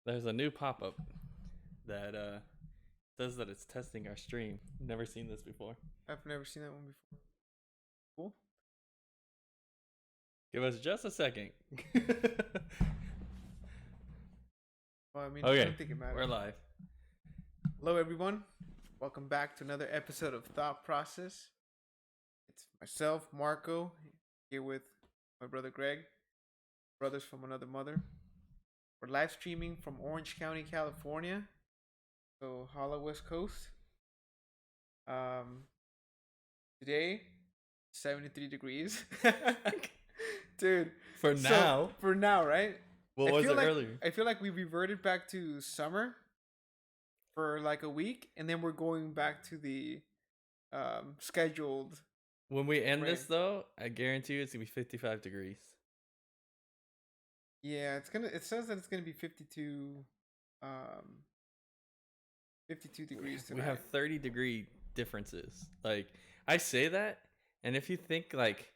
There's a new pop-up that says that it's testing our stream. Never seen this before. I've never seen that one before. Cool. Give us just a second. Well, I mean, I Okay, don't think it we're matters. live. Hello, everyone. Welcome back to another episode of Thought Process. It's myself, Marco, here with my brother Greg, brothers from another mother. We're live streaming from Orange County, California. So, holla West Coast. Um, Today, 73 degrees. Dude, For so now, for now, right? what I was feel it like earlier? I feel like we reverted back to summer for like a week, and then we're going back to the scheduled When we end rain. this, though, I guarantee you it's gonna be 55 degrees. Yeah, it's gonna. It says that it's gonna be um, 52 degrees We have tonight. 30-degree differences. Like I say that, and if you think like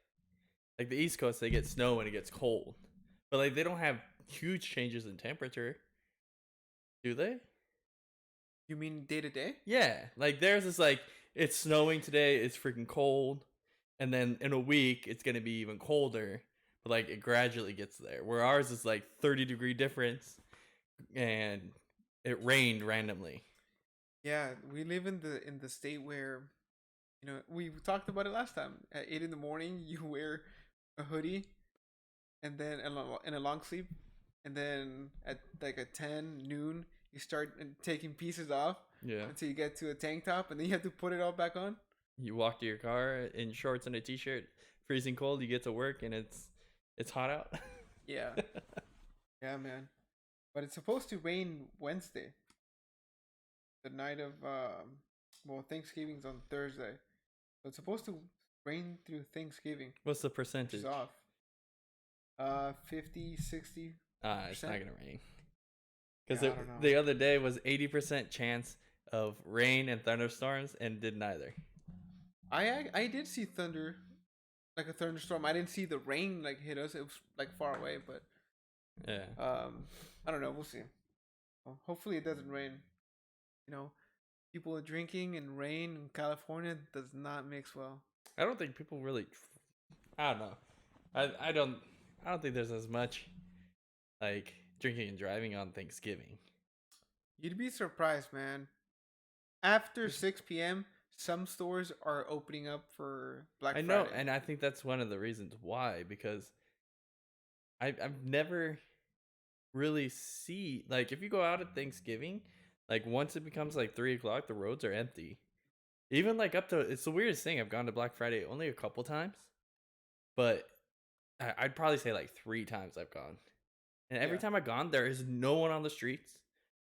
the East Coast, they get snow and it gets cold, but like they don't have huge changes in temperature, do they? You mean day to day? Yeah, like theirs is like it's snowing today, it's freaking cold, and then in a week it's gonna be even colder, but like it gradually gets there. Where ours is like 30-degree difference, and it rained randomly. Yeah, we live in the state where we talked about it last time. At 8 in the morning, you wear a hoodie and then and a long sleeve, and then at like at 10 noon you start taking pieces off Yeah, until you get to a tank top, and then you have to put it all back on. you walk to your car in shorts and a t-shirt, freezing cold. You get to work and it's hot out. Yeah, yeah, man. But it's supposed to rain Wednesday, the night of Thanksgiving's on Thursday, so it's supposed to rain through Thanksgiving, What's the which is percentage? off. 50, 60 It's not percent. gonna rain because Yeah, I don't know. the other day was 80% chance of rain and thunderstorms and did neither. I did see thunder, like a thunderstorm. I didn't see the rain like hit us. It was like far away, but Yeah. I don't know. We'll see. Well, hopefully it doesn't rain. You know, people are drinking and rain in California does not mix well. I don't think people really. I don't know. I don't. I don't think there's as much like drinking and driving on Thanksgiving. You'd be surprised, man. After There's, 6 p.m., some stores are opening up for I Black know, Friday. and I think that's one of the reasons why because I've never really see like if you go out at Thanksgiving, like once it becomes like 3 o'clock, the roads are empty. Even like up to it's the weirdest thing. I've gone to Black Friday only a couple times, but I'd probably say like 3 times I've gone. And every Yeah, time I've gone, there is no one on the streets.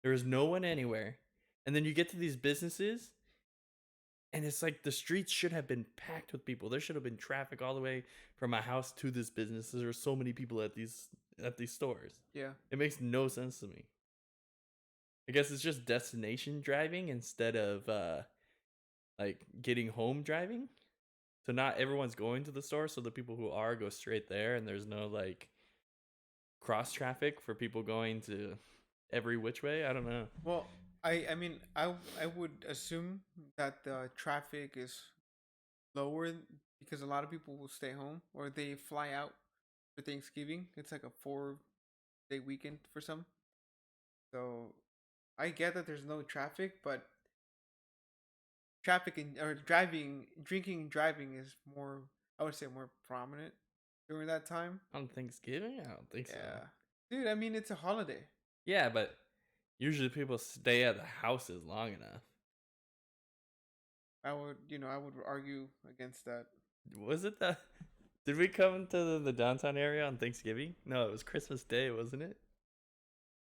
There is no one anywhere. And then you get to these businesses, and it's like the streets should have been packed with people. There should have been traffic all the way from my house to this business. There are so many people at these stores. yeah. It makes no sense to me. I guess it's just destination driving instead of like getting home driving. So not everyone's going to the store, so the people who are go straight there, and there's no like cross traffic for people going to every which way. I don't know. Well, I mean, I would assume that the traffic is lower because a lot of people will stay home or they fly out for Thanksgiving. It's like a 4 day weekend for some. So I get that there's no traffic, but traffic and or drinking and driving is more, I would say, more prominent during that time. On Thanksgiving, I don't think so. Yeah. Dude, I mean, it's a holiday. Yeah, but usually people stay at the houses long enough. I would argue against that. Was it that? Did we come to the downtown area on Thanksgiving? No, it was Christmas Day, wasn't it?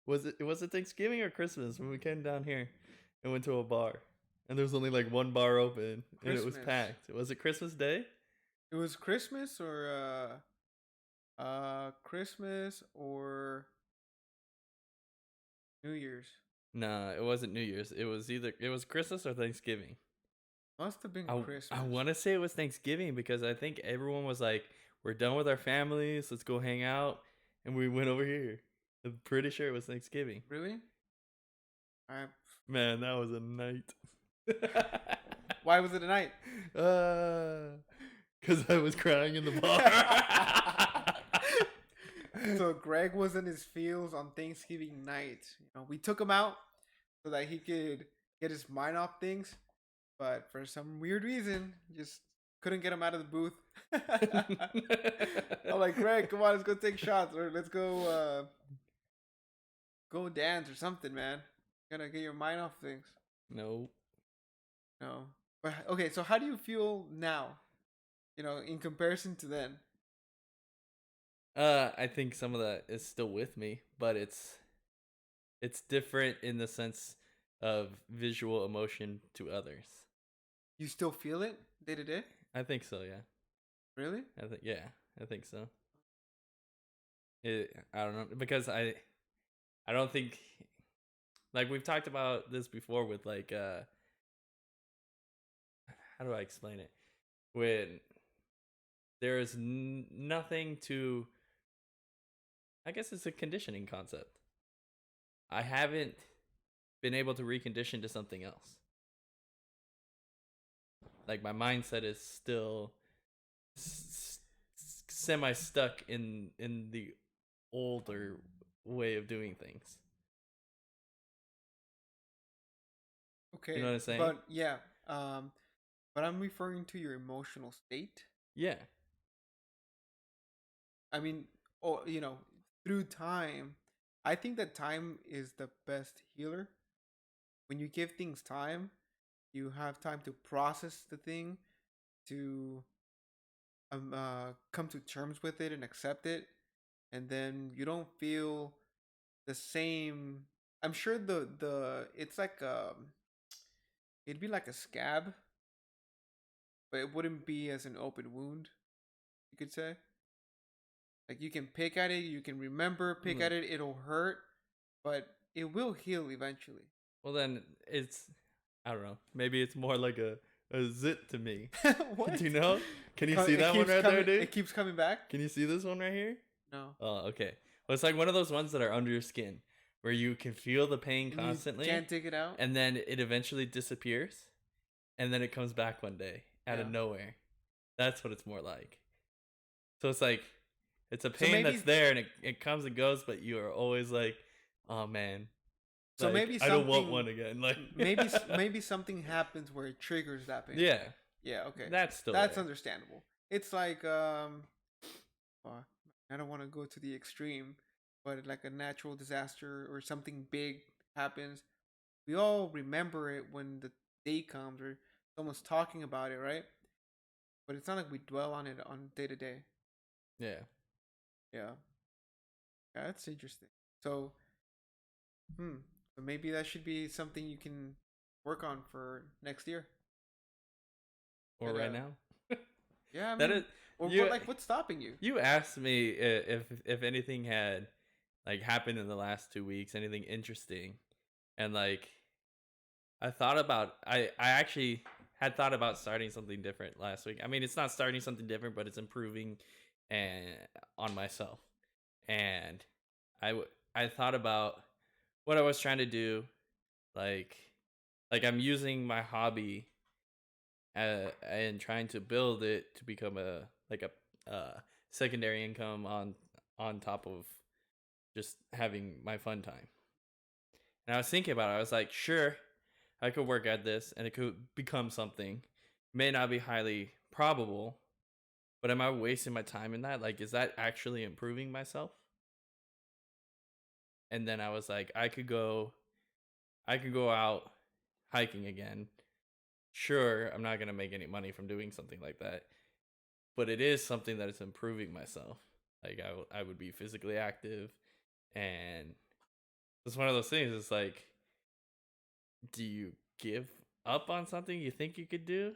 Was it Thanksgiving or Christmas when we came down here and went to a bar? And there was only like one bar open and it was Christmas. packed. Was it Christmas Day? It was Christmas or Christmas or New Year's. No, it wasn't New Year's. It was Christmas or Thanksgiving. Must have been I Christmas. want to say it was Thanksgiving because I think everyone was like, "We're done with our families. Let's go hang out," and we went over here. I'm pretty sure it was Thanksgiving. Really? I. Man, that was a night. Why was it a night? Because I was crying in the bar. So Greg was in his feels on Thanksgiving night. We took him out so that he could get his mind off things, but for some weird reason, just couldn't get him out of the booth. I'm like, Greg, come on, let's go take shots, or let's go dance or something, man. Gotta get your mind off things. No. No, but okay. So how do you feel now? In comparison to then. I think some of that is still with me, but it's different in the sense of visual emotion to others. You still feel it day to day? I think so, yeah. Really? I think so. I don't know because I don't think like we've talked about this before with like how do I explain it? When there is nothing to I guess it's a conditioning concept. I haven't been able to recondition to something else. Like my mindset is still semi stuck in the older way of doing things. You Okay, know what I'm saying? but yeah, but I'm referring to your emotional state. Yeah. I mean, or through time, I think that time is the best healer. When you give things time, you have time to process the thing, to come to terms with it and accept it, and then you don't feel the same. I'm sure the it's like it'd be like a scab, but it wouldn't be as an open wound. You could say, like, you can pick at it, you can remember, pick Mm. at it, it'll hurt, but it will heal eventually. Well, then it's I don't know. Maybe it's more like a zit to me. What? Do you know? Can you see It that one keeps right there, coming. dude? It keeps coming back. Can you see this one right here? No, Oh, okay. Well, it's like one of those ones that are under your skin where you can feel the pain and you constantly can't take it out. and then it eventually disappears and then it comes back one day out of Yeah. nowhere. That's what it's more like. So it's like it's a So pain maybe, that's there and it comes and goes, but you are always like, oh man, so like maybe I don't want something, one again. Like maybe something happens where it triggers that pain. yeah, Yeah. Okay. that's still That's there. understandable. It's like well, I don't want to go to the extreme, but like a natural disaster or something big happens, we all remember it when the day comes or someone's talking about it, right? But it's not like we dwell on it on day to day. Yeah. Yeah. Yeah, that's interesting. So, so maybe that should be something you can work on for next year. Or Get right a, now. yeah, I That mean, is or you. what? Like, what's stopping you? You asked me if anything had like happened in the last 2 weeks, anything interesting, and like I actually had thought about starting something different last week. I mean, it's not starting something different, but it's improving and on myself. And I thought about what I was trying to do, like I'm using my hobby and trying to build it to become a secondary income on top of just having my fun time. And I was thinking about it. I was like, sure, I could work at this and it could become something. May not be highly probable, but am I wasting my time in that? Like, is that actually improving myself? And then I was like, I could go out hiking again. Sure, I'm not gonna make any money from doing something like that, but it is something that is improving myself. Like I would be physically active, and it's one of those things. It's like, do you give up on something you think you could do?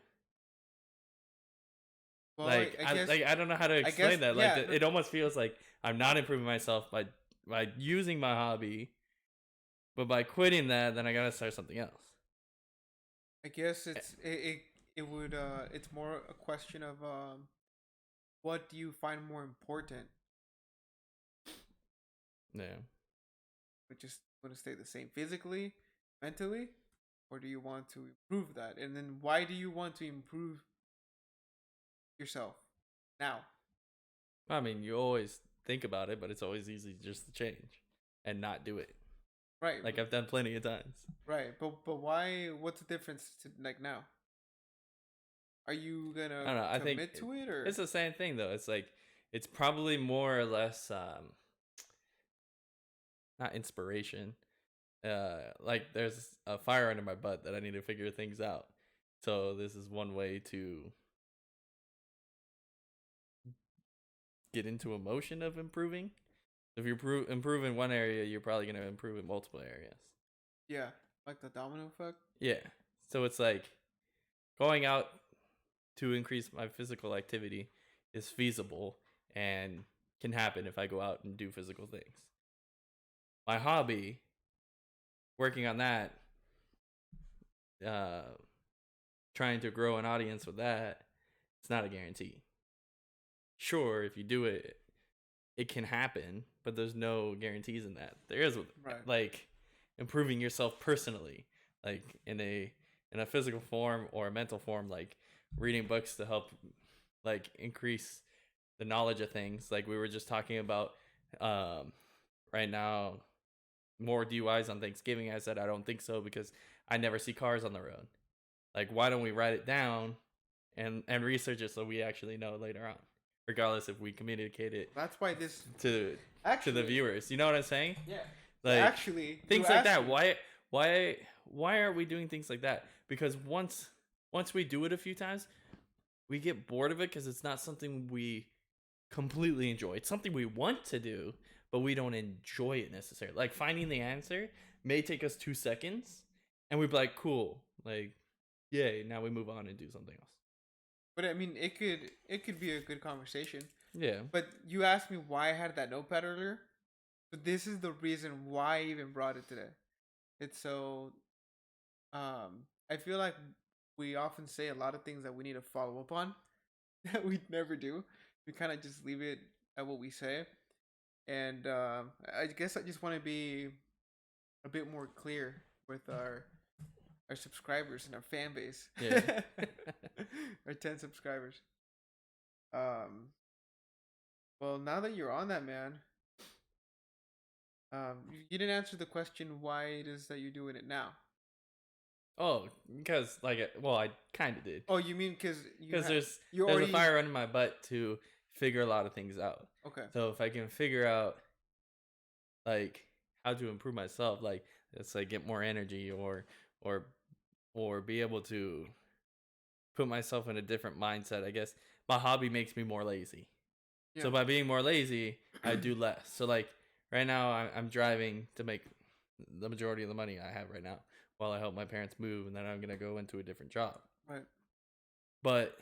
Well, I guess, I don't know how to I guess, explain that. Like yeah. No, it almost feels like I'm not improving myself by using my hobby, but by quitting that, then I gotta start something else. I guess it would it's more a question of what do you find more important? Yeah. just want to stay the same physically, mentally, or do you want to improve that? And then why do you want to improve yourself now? I mean, you always think about it, but it's always easy just to change and not do it. Right, Like I've done plenty of times. right. But why? What's the difference to like now? Are you I gonna don't know. I think commit to it or? it's the same thing though. It's like it's probably more or less not inspiration. Like there's a fire under my butt that I need to figure things out. So this is one way to get into a motion of improving. If you improve in one area, you're probably going to improve in multiple areas. Yeah, like the domino effect. Yeah. So it's like going out to increase my physical activity is feasible and can happen if I go out and do physical things. My hobby, working on that, uh, trying to grow an audience with that, it's not a guarantee. Sure, if you do it, it can happen, but there's no guarantees in that. There is Right. like improving yourself personally, like in a physical form or a mental form, like reading books to help like increase the knowledge of things. Like we were just talking about right now, more DUIs on Thanksgiving. I said I don't think so because I never see cars on the road. Like why don't we write it down and research it so we actually know later on, regardless if we communicate it That's why this to actually the viewers. You know what I'm saying? Yeah. Like Actually, things like that. Why are we doing things like that? Because once we do it a few times, we get bored of it because it's not something we completely enjoy. It's something we want to do, but we don't enjoy it necessarily. Like finding the answer may take us 2 seconds, and we'd be like, "Cool, like, yay!" Now we move on and do something else. But I mean, it could be a good conversation. Yeah. But you asked me why I had that notepad earlier. But this is the reason why I even brought it today. It's so I feel like we often say a lot of things that we need to follow up on that we never do. We kind of just leave it at what we say. And I guess I just want to be a bit more clear with our subscribers and our fan base. Yeah. Our 10 subscribers. Um well, now that you're on that, man, you didn't answer the question why it is that you're doing it now. Oh, because like, well, I kind of did. Oh, you mean because Because you there's already a fire under my butt to figure a lot of things out. okay. So if I can figure out like how to improve myself, like it's like get more energy or or be able to put myself in a different mindset. I guess my hobby makes me more lazy. Yeah. So by being more lazy, I do less. So like right now, I'm driving to make the majority of the money I have right now while I help my parents move, and then I'm gonna go into a different job. Right. But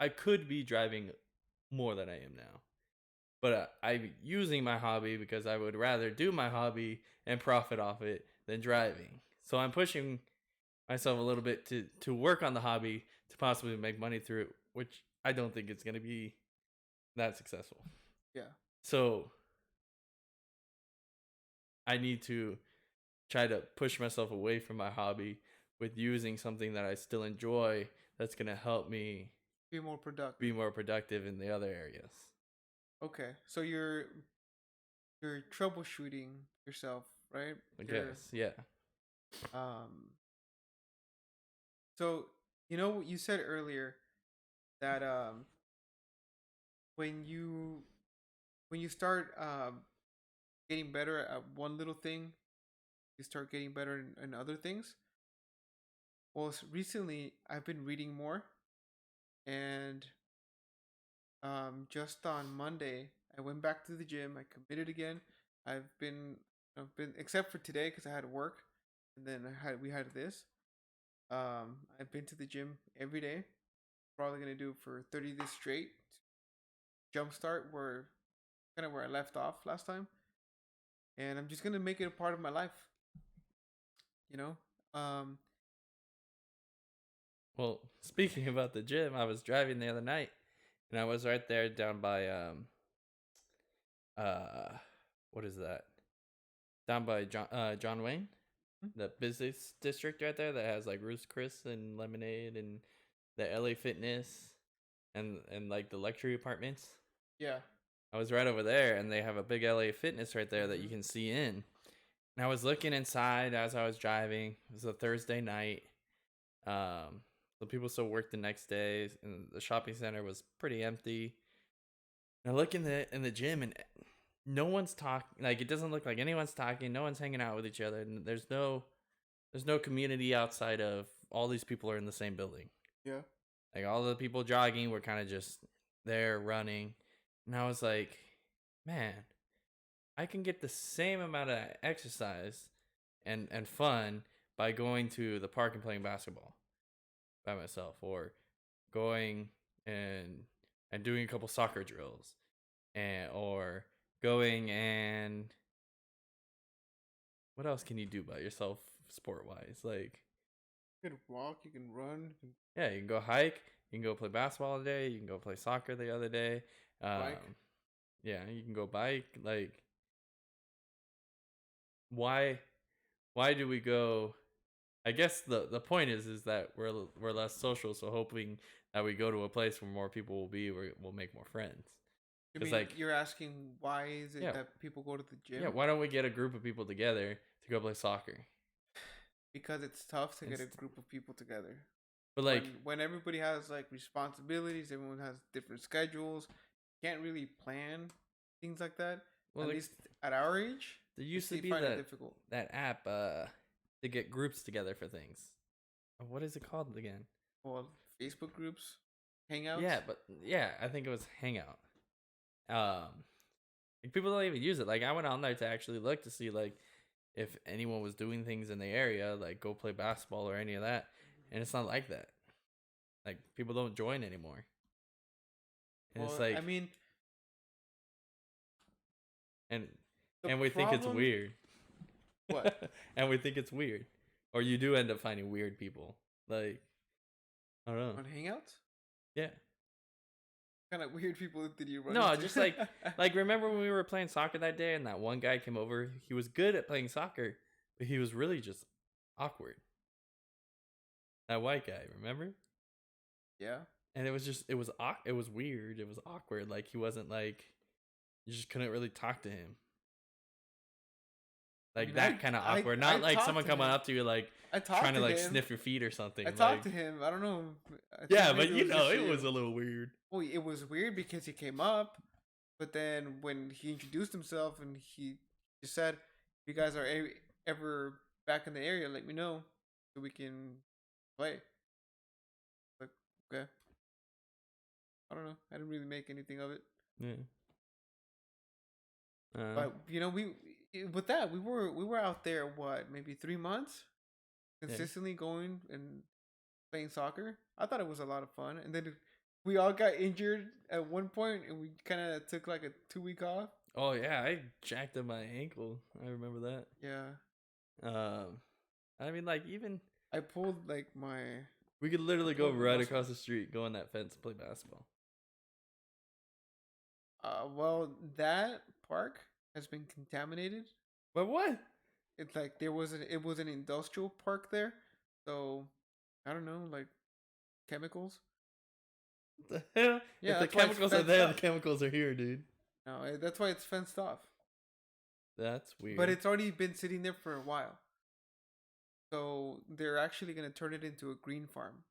I could be driving more than I am now. But I'm using my hobby because I would rather do my hobby and profit off it than driving. So I'm pushing myself a little bit to work on the hobby to possibly make money through it, which I don't think it's gonna be that successful. Yeah. So I need to try to push myself away from my hobby with using something that I still enjoy that's going to help me Be more productive. be more productive in the other areas. Okay. So you're troubleshooting yourself, right? I guess, yeah. Um so you said earlier that when you start getting better at one little thing, you start getting better in other things. Well, recently I've been reading more, and just on Monday I went back to the gym. I committed again. I've been except for today because I had to work, and then we had this. I've been to the gym every day. Probably gonna do it for 30 days straight. Jumpstart where I left off last time, and I'm just gonna make it a part of my life. You know, um, Well, speaking about the gym, I was driving the other night and I was right there down by uh what is that? down by John Wayne, Hmm? the business district right there that has like Ruth's Chris and Lemonade and the LA Fitness and like the luxury apartments. Yeah. I was right over there, and they have a big LA Fitness right there that you Hmm. can see in. And I was looking inside as I was driving. It was a Thursday night. The people still worked the next day, and the shopping center was pretty empty. And I look in the gym, and no one's talking. Like it doesn't look like anyone's talking. No one's hanging out with each other. And there's no community outside of all these people are in the same building. Yeah. Like all the people jogging were kind of just there running, and I was like, man, I can get the same amount of exercise and fun by going to the park and playing basketball by myself, or going and and doing a couple soccer drills, and or going and what else can you do by yourself sport wise? Like, You can walk. You can run. You can yeah, you can go hike, you can go play basketball today, you can go play soccer the other day. bike. Yeah, you can go bike. Like, why why do we go? I guess the point is that we're less social, so hoping that we go to a place where more people will be, where we'll make more friends. You Because mean like, you're asking why is it yeah, that people go to the yeah, gym? why don't we get a group of people together to go play soccer? Because it's tough to get a Inst- group of people together. but When like, when everybody has like responsibilities, everyone has different schedules. Can't really plan things like that. well, At like least at our age, there I used to see be find it that difficult. that app to get groups together for things. What is it called again? Well, Facebook groups, hangouts. Yeah, but yeah, I think it was Hangout. Um, like people don't even use it. Like I went on there to actually look to see like if anyone was doing things in the area, like go play basketball or any of that, and it's not like that. Like people don't join anymore, and it's Well, I like mean, and the and we think it's problem. weird, What and we think it's weird, or you do end up finding weird people. Like I don't know, on hangouts? yeah. Kind of weird people did you run No, into? just like remember when we were playing soccer that day, and that one guy came over. He was good at playing soccer, but he was really just awkward. That white guy, remember? Yeah. And it was weird. It was awkward. Like he wasn't like you just couldn't really talk to him. I Like mean, that kind of awkward. I Not like talked someone to coming him. up to you like I trying talked to to like him. sniff your feet or I something. talked Like to him. I don't know. I think yeah, but maybe it you was know, just it was you. a little weird. Well, it was weird because he came up, but then when he introduced himself and he just said, "If you guys are ever back in the area, let me know so we can play." Like, okay, I don't know. I didn't really make anything of it, Yeah. Uh, but we with that we were out there what maybe 3 months yeah. consistently going and playing soccer. I thought it was a lot of fun, and then we all got injured at one point, and we kind of took like a 2 week off. Oh yeah, I jacked up my ankle. I remember that. Yeah, I mean, like even I pulled like my we could I literally go pulled a right muscle. across the street, go on that fence, and play basketball. Well, that park has been contaminated. But what? It's like it was an industrial park there, so I don't know, like chemicals. The hell? Yeah, If the that's why it's chemicals are fenced there, the off. chemicals are here, dude. No, that's why it's fenced off. That's But weird. it's already been sitting there for a while, so they're actually gonna turn it into a green farm.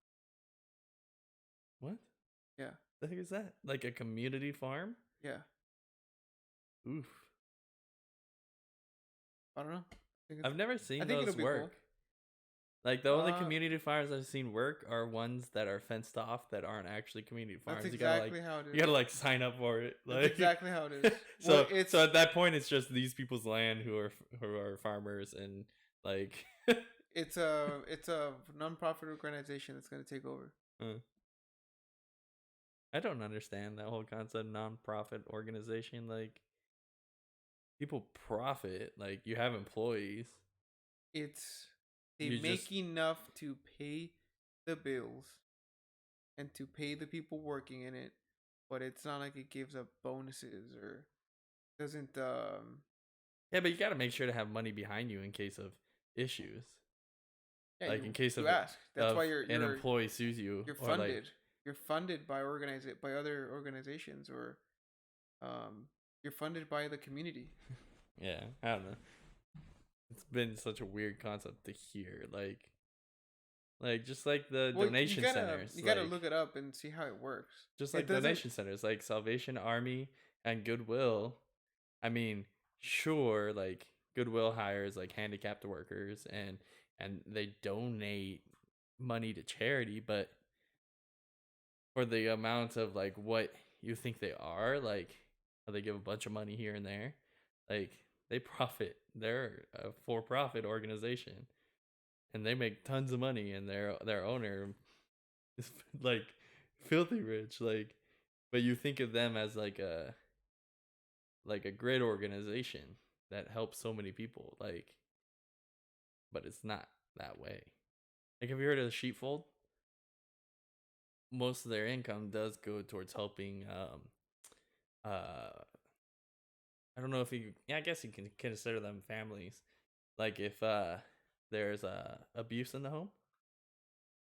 What Yeah, the heck is that? Like a community farm? yeah. Oof. I don't know. I've never I seen think it'll those be cool. work. Like the only Uh, community farms I've seen work are ones that are fenced off that aren't actually community that's farms. exactly how it You is. gotta like sign up for it. That's Like exactly how it is. Well, so at that point it's just these people's land who are farmers and like it's a non-profit organization that's gonna take over. uh, I don't understand that whole concept non-profit organization. Like people profit, like you have employees. It's they You just make enough to pay the bills and to pay the people working in it, but it's not like it gives up bonuses or doesn't Yeah, but you got to make sure to have money behind you in case of issues. Yeah, Like you in case you ask. That's why of you're an you're employee sues you you're or like funded. You're funded by by other organizations, or um you're funded by the community. yeah, I don't know. It's been such a weird concept to hear. Like just like the Well, you donation gotta centers, you gotta look it up and see how it works. just It like doesn't. donation centers, like Salvation Army and Goodwill. I mean, sure, like Goodwill hires like handicapped workers and they donate money to charity, but for the amount of like what you think they are, like how they give a bunch of money here and there, like they profit. They're a for-profit organization and they make tons of money and their owner is like filthy rich, like but you think of them as like a great organization that helps so many people, like but it's not that way. Like have you heard of the sheepfold? Most of their income does go towards helping uh I don't know if you yeah, I guess you can consider them families. Like if there's abuse in the home.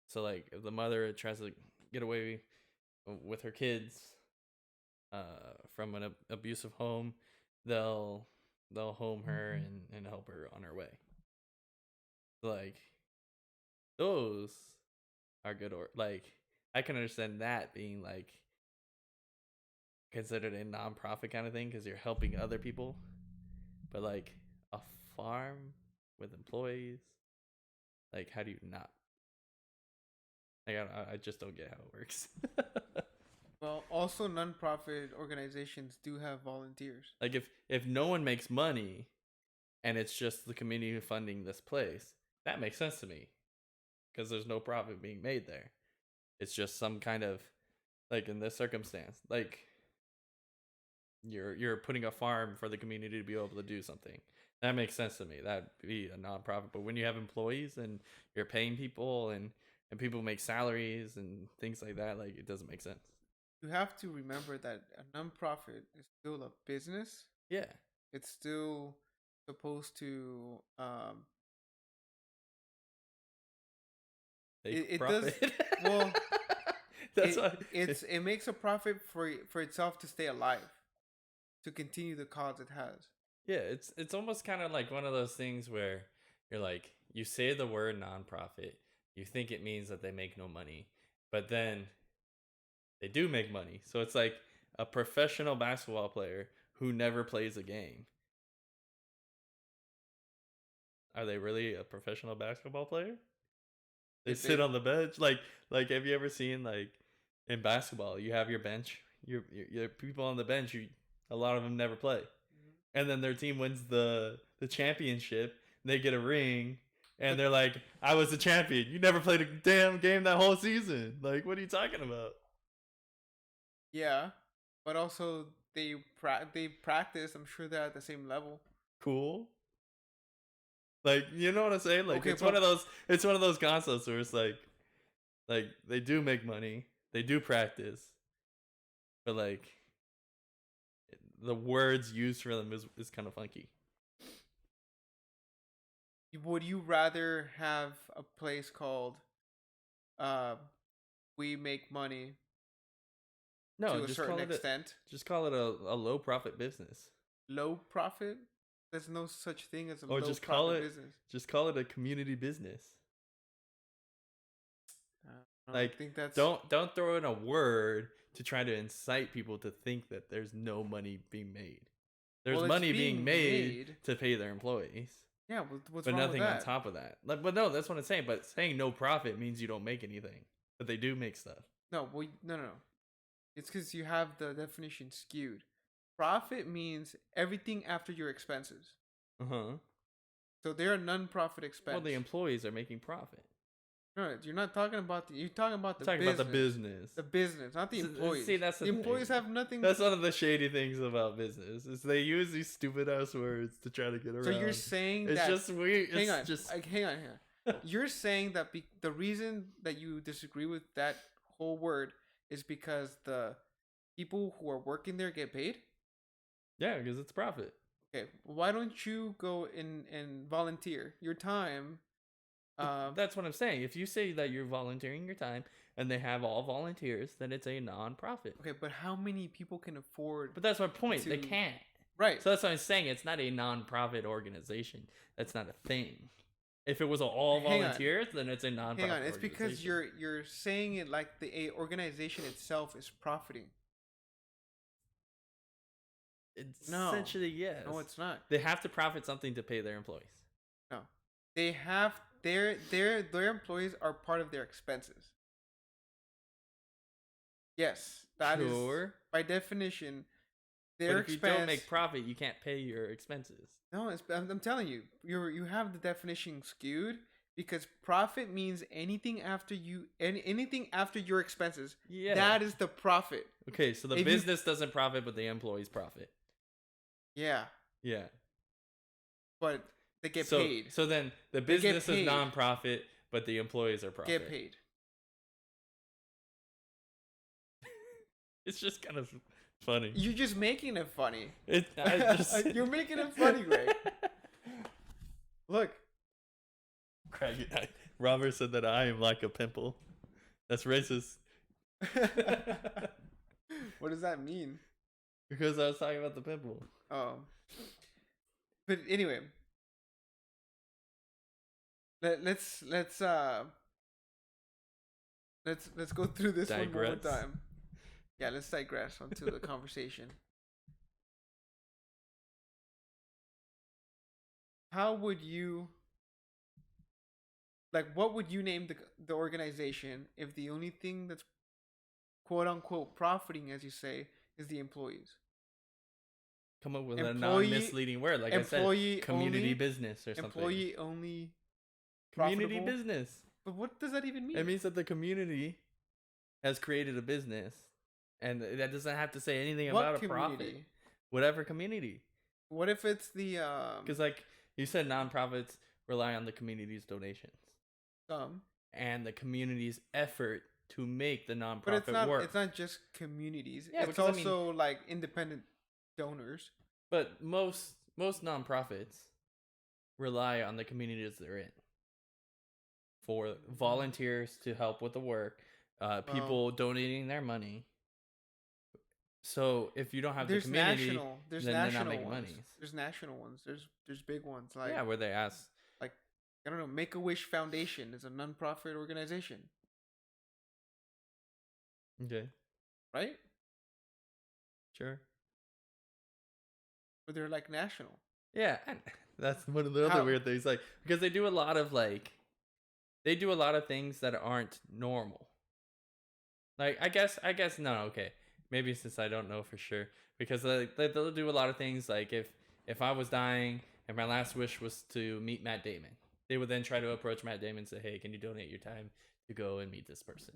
So like if the mother tries to get away with her kids from an abusive home, they'll they'll home her and help her on her way. Like those are good or like I can understand that being like considered a non-profit kind of thing because you're helping other people, but like a farm with employees, like how do you not? Like I just don't get how it works. Well, also nonprofit organizations do have volunteers. Like if no one makes money and it's just the community funding this place, that makes sense to me because there's no profit being made there. It's just some kind of like in this circumstance, like you're putting a farm for the community to be able to do something. That makes sense to me. That'd be a nonprofit. But when you have employees and you're paying people and people make salaries and things like that, like it doesn't make sense. You have to remember that a nonprofit is still a business. Yeah, It's still supposed to make it does profit. well. That's why. It makes a profit for itself to stay alive, to continue the cause it has. Yeah, it's almost kind of like one of those things where you're like you say the word nonprofit, you think it means that they make no money, but then they do make money. So it's like a professional basketball player who never plays a game. Are they really a professional basketball player? They They sit on the bench. Like have you ever seen like in basketball, you have your bench, your people on the bench, a lot of them never play. And then their team wins the championship, they get a ring, and but they're like, "I was the champion. You never played a damn game that whole season. Like, what are you talking about?" yeah, but also they practice. I'm sure they're at the same level. Cool. Like, you know what I'm saying? Like, Okay, it's but one of those concepts where it's like they do make money, they do practice, but like the words used for them is kind of funky. would you rather have a place called uh, "We Make Money" No, to a certain extent, just call it a low profit business, low profit? There's no such thing as a or low profit business. just call it a community business. I don't Like, think that's don't throw in a word to try to incite people to think that there's no money being made. There's well. It's money being being made made. to pay their employees, Yeah, what's but wrong with nothing on that? top of that. Like, but no, that's what I'm saying. But saying no profit means you don't make anything, but they do make stuff. No, well, no. It's because you have the definition skewed. Profit means everything after your expenses. Uh huh. So they're a non-profit Well, expense. the employees are making profit. No, you're not talking about you're talking about I'm the talking business. about the business. The business, not the employees. See, that's The the employees thing. have nothing. That's one of the shady things about business is they use these stupid ass words to try to get around. So you're saying it's that just weird. hang It's on, just hang on here. You're saying that the reason that you disagree with that whole word is because the people who are working there get paid? yeah, because it's profit. Okay, why don't you go and volunteer your time? That's what I'm saying. If you say that you're volunteering your time and they have all volunteers, then it's a non-profit. Okay, but how many people can afford But that's my point. They to? can't. Right. So that's what I'm saying. It's not a non-profit organization. That's not a thing. If it was all Hang on. volunteers, then it's a non-profit. Hang on. It's because you're saying it like the organization itself is profiting. No. Essentially, yes. No, it's not. They have to profit something to pay their employees. No, they have their employees are part of their expenses. Yes, that is Sure. by definition their But if you expense. don't make profit, you can't pay your expenses. No, I'm telling you, you have the definition skewed because profit means anything after anything after your expenses. Yeah. That is the profit. Okay, so the business doesn't profit, but the employees profit. Yeah. Yeah. But they get paid. So then the business is non-profit, but the employees are profit. Get paid. It's just kind of funny. You're just making it funny. You're making it funny, Greg. Look. Craig, Robert said that I am like a pimple. That's racist. What does that mean? Because I was talking about the pimple. Oh. But anyway. Let's go through this one more time. Yeah, let's digress onto the conversation. How would you what would you name the organization if the only thing that's quote unquote profiting, as you say, is the employees? Come up with a non-misleading word, like I said, community business or something. Employee only. Community business. But what does that even mean? It means that the community has created a business, and that doesn't have to say anything about a profit. Whatever community. What if it's the because like you said, nonprofits rely on the community's donations. And the community's effort to make the nonprofit work. It's not just communities. Yeah, it's also like independent donors. But most nonprofits rely on the communities they're in for volunteers to help with the work, people donating their money. So if you don't have the community, then they're not making money. There's national ones. There's big ones where they ask. I don't know, Make-A-Wish Foundation is a non-profit organization. Okay. Right? Sure. But they're national. Yeah, and that's one of the other weird things. Because they do a lot of things that aren't normal. I guess no, okay. Maybe since I don't know for sure. Because they'll do a lot of things if I was dying and my last wish was to meet Matt Damon. They would then try to approach Matt Damon and say, hey, can you donate your time to go and meet this person?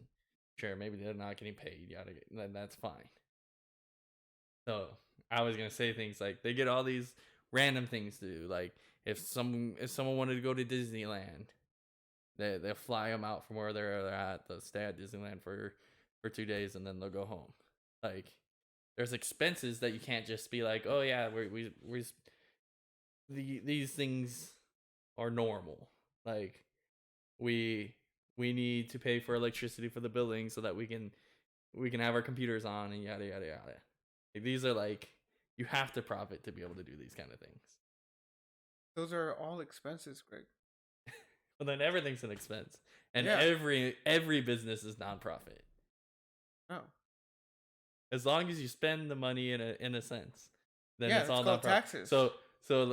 Sure, maybe they're not getting paid. Then that's fine. So I was going to say things like they get all these random things to do. Like if someone wanted to go to Disneyland, they'll fly them out from where they're at. They'll stay at Disneyland for 2 days and then they'll go home. There's expenses that you can't just be like, oh yeah, these things are normal. We need to pay for electricity for the building so that we can have our computers on and yada yada yada. These are you have to profit to be able to do these kind of things. Those are all expenses, Greg. Well, then everything's an expense, and every business is nonprofit. Oh. As long as you spend the money in a sense, then it's all called nonprofit. Taxes. So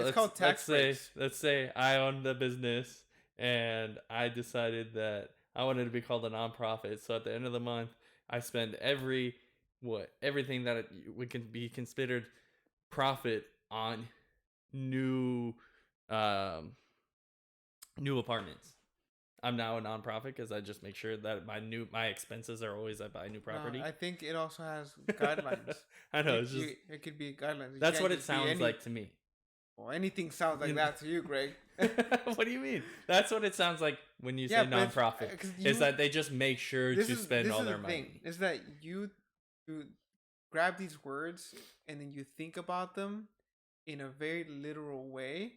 let's say I own the business and I decided that I wanted to be called a nonprofit. So at the end of the month, I spend everything that can be considered profit on new apartments. I'm now a nonprofit because I just make sure that my expenses are always I buy new property. I think it also has guidelines. I know it could be guidelines. That's what it sounds like to me. Well, anything sounds like that to you, Greg. What do you mean? That's what it sounds like when you say nonprofit. Is that they just make sure to spend all their money. Is that you grab these words and then you think about them in a very literal way.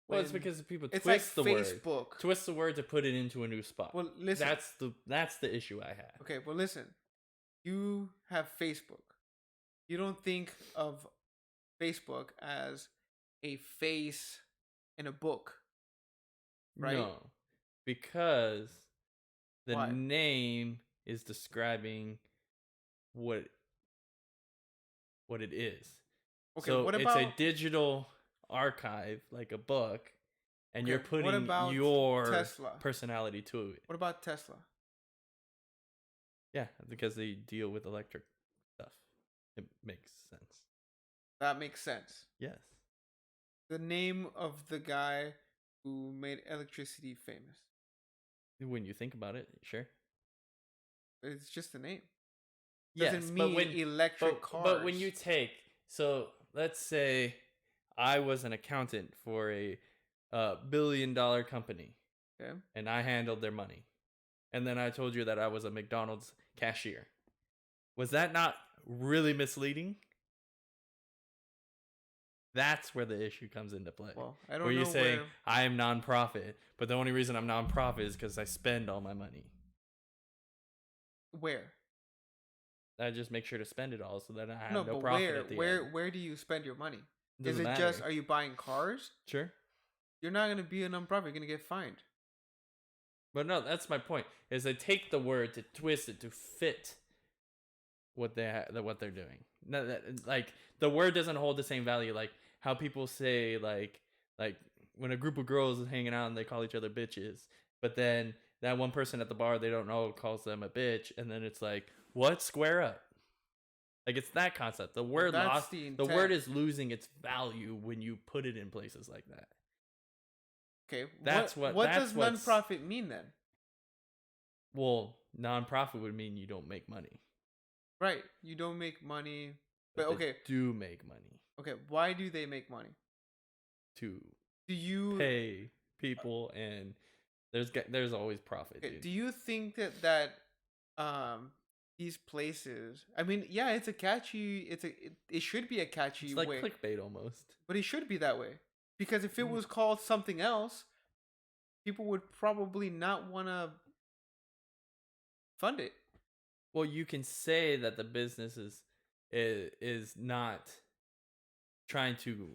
Well, it's because people It's like twist the word. Facebook. Twist the word to put it into a new spot. Well, listen. That's the issue I have. Okay, well, listen. You have Facebook. You don't think of Facebook as a face in a book, right? No, because the Why? name is describing what it is. Okay, So what it's about a digital archive, like a book, and you're okay, what putting about your Tesla? personality to it. What about Tesla? Yeah, because they deal with electric stuff. It makes sense. That makes sense. Yes. The name of the guy who made electricity famous. When you think about it, sure. It's just a name. Yes, Doesn't mean electric cars. But when you take, so let's say I was an accountant for a $1 billion company, okay, and I handled their money, and then I told you that I was a McDonald's cashier. Was that not really misleading? That's where the issue comes into play. well, I don't where know you're saying I am nonprofit, but the only reason I'm nonprofit is because I spend all my money. where. I just make sure to spend it all so that I have No, no but profit at the end. where do you spend your money? Doesn't Is it matter. just are you buying cars? Sure. You're not gonna be a nonprofit. You're gonna get fined. But no, that's my point. Is they take the word to twist it to fit what what they're doing. No, like the word doesn't hold the same value. Like how people say like when a group of girls is hanging out and they call each other bitches, but then that one person at the bar they don't know calls them a bitch, and then it's like, what? Square up. Like it's that concept. The word lost. The word is losing its value when you put it in places like that. Okay, What does nonprofit mean then? Well, nonprofit would mean you don't make money. Right, you don't make money, but They okay, do make money okay. Why do they make money? to Do you pay people, and there's always profit. okay, Dude. do you think that these places? I mean, yeah, it's a catchy. It should be a catchy It's like way, clickbait almost. but it should be that way because if it was called something else, people would probably not want to fund it. Well, you can say that the business is not trying to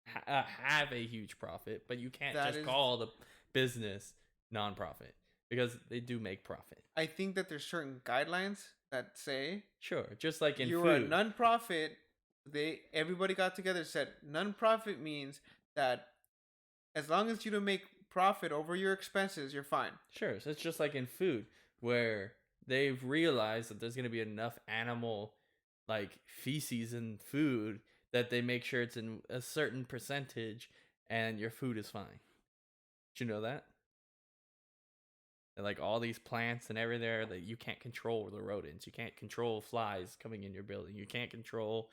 have a huge profit, but you can't just call the business nonprofit because they do make profit. I think that there's certain guidelines that say sure, just like in you're food. a nonprofit. Everybody got together and said nonprofit means that as long as you don't make profit over your expenses, you're fine. Sure, so it's just like in food where they've realized that there's going to be enough animal like feces in food that they make sure it's in a certain percentage and your food is fine. Did you know that? And like all these plants and everything that you can't control the rodents. You can't control flies coming in your building. You can't control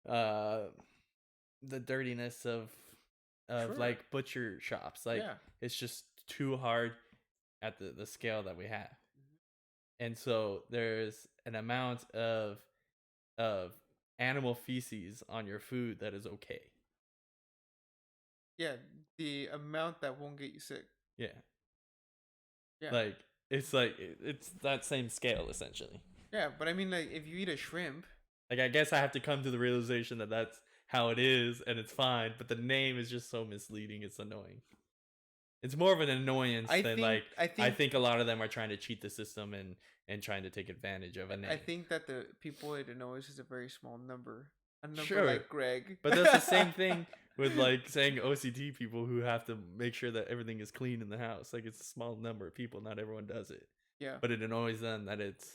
the dirtiness of Sure. like butcher shops. Like it's just too hard at the scale that we have. And so there's an amount of animal feces on your food that is okay. Yeah, the amount that won't get you sick. Yeah. Yeah. Like it's that same scale essentially. Yeah, but I mean, like if you eat a shrimp. Like I guess I have to come to the realization that that's how it is and it's fine, but the name is just so misleading. It's annoying. It's more of an annoyance than I think a lot of them are trying to cheat the system and trying to take advantage of a name. I think that the people it annoys is a very small number. A number sure. like Greg. But that's the same thing with like saying OCD people who have to make sure that everything is clean in the house. Like it's a small number of people, not everyone does it. Yeah. But it annoys them that it's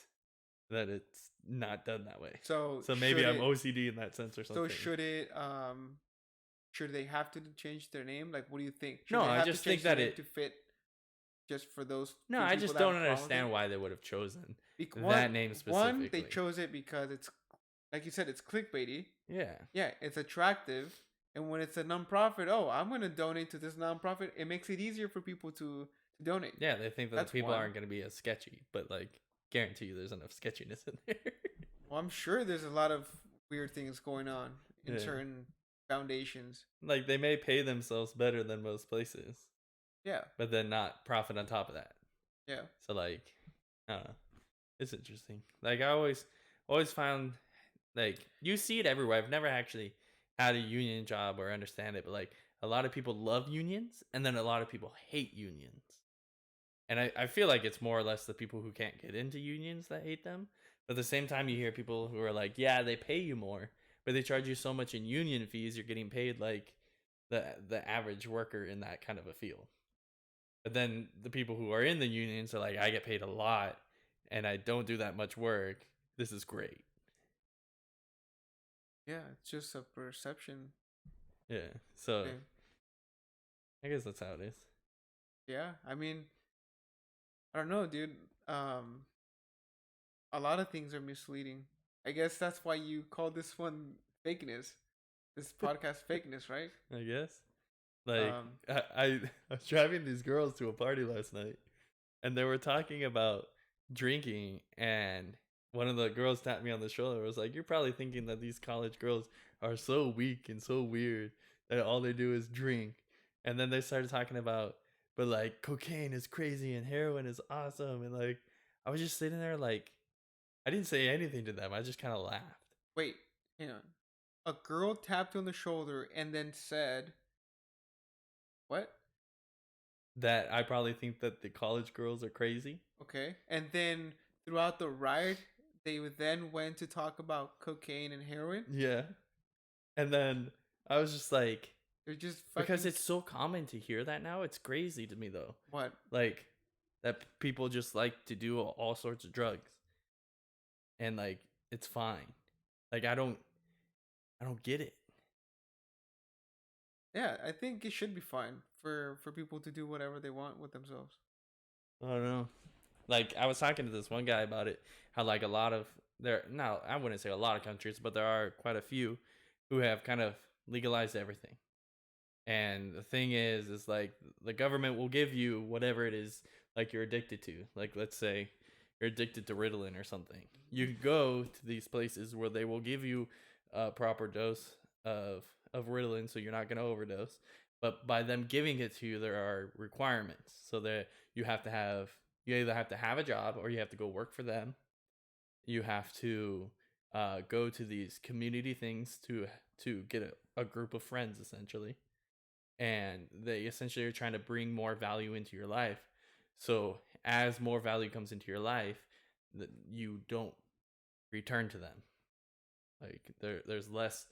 not done that way. So maybe I'm OCD in that sense or something. So should they have to change their name? Like, what do you think? No, I just think that it to fit just for those. No, I just don't understand why they would have chosen that name specifically. One, they chose it because it's, like you said, it's clickbaity. Yeah. Yeah, it's attractive, and when it's a nonprofit, oh, I'm gonna donate to this nonprofit. It makes it easier for people to donate. Yeah, they think that the people aren't gonna be as sketchy, but like, guarantee you, there's enough sketchiness in there. Well, I'm sure there's a lot of weird things going on in Yeah. certain foundations. Like they may pay themselves better than most places, Yeah, but then not profit on top of that. yeah, So like, I don't know. It's interesting. Like I always found like you see it everywhere. I've never actually had a union job or understand it, but like a lot of people love unions and then a lot of people hate unions. And I feel like it's more or less the people who can't get into unions that hate them. But at the same time you hear people who are like, yeah, they pay you more, but they charge you so much in union fees, you're getting paid like the average worker in that kind of a field. But then the people who are in the unions are like, I get paid a lot and I don't do that much work. This is great. yeah. It's just a perception Yeah. So thing. I guess that's how it is. Yeah, I mean, I don't know, dude. A lot of things are misleading. I guess that's why you call this one fakeness. This podcast fakeness, right? I guess. Like Um, I was driving these girls to a party last night and they were talking about drinking and one of the girls tapped me on the shoulder and was like, you're probably thinking that these college girls are so weak and so weird that all they do is drink. And then they started talking about, but like cocaine is crazy and heroin is awesome. And like I was just sitting there like I didn't say anything to them. I just kind of laughed. wait, hang on. A girl tapped you on the shoulder and then said, "What?" That I probably think that the college girls are crazy. Okay, and then throughout the ride, they then went to talk about cocaine and heroin. Yeah. And then I was just like, They're just because fucking it's so common to hear that now, it's crazy to me though. what? Like that people just like to do all sorts of drugs and like it's fine. Like I don't get it. Yeah, I think it should be fine for people to do whatever they want with themselves. I don't know. Like I was talking to this one guy about it, how like a lot of there now I wouldn't say a lot of countries, but there are quite a few who have kind of legalized everything. And the thing is like the government will give you whatever it is like you're addicted to. Like let's say you're addicted to Ritalin or something. You can go to these places where they will give you a proper dose of Ritalin so you're not going to overdose. But by them giving it to you, there are requirements. So that you either have to have a job or you have to go work for them. You have to go to these community things to get a group of friends essentially, and they essentially are trying to bring more value into your life. So as more value comes into your life, that you don't return to them. Like there's less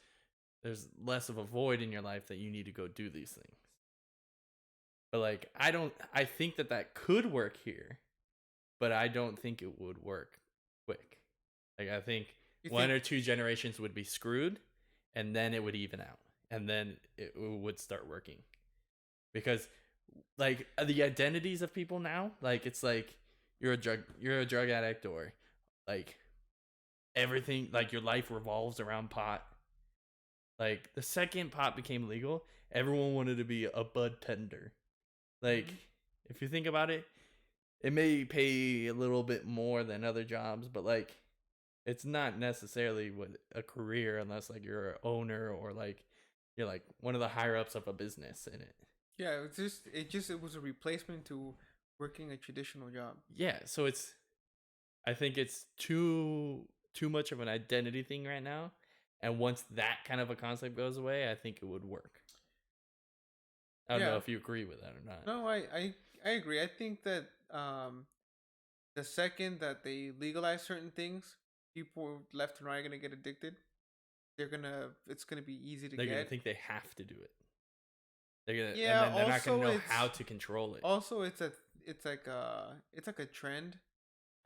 of a void in your life that you need to go do these things. But like I think that could work here, but I don't think it would work quick. Like I think You one think? or two generations would be screwed and then it would even out and then it would start working. Because like the identities of people now, like it's like you're a drug addict or like everything like your life revolves around pot. Like the second pot became legal, everyone wanted to be a bud tender. Like Mhm. if you think about it, it may pay a little bit more than other jobs, but like it's not necessarily what a career unless like you're an owner or like you're like one of the higher ups of a business in it. Yeah, it was a replacement to working a traditional job. Yeah, so I think it's too much of an identity thing right now. And once that kind of a concept goes away, I think it would work. I don't know Yeah. if you agree with that or not. No, I agree. I think that the second that they legalize certain things, people left and right are gonna get addicted. It's gonna be easy to They're gonna get. think they have to do it. They're gonna, and Yeah. then they're not gonna know how to control it. Also it's like a trend.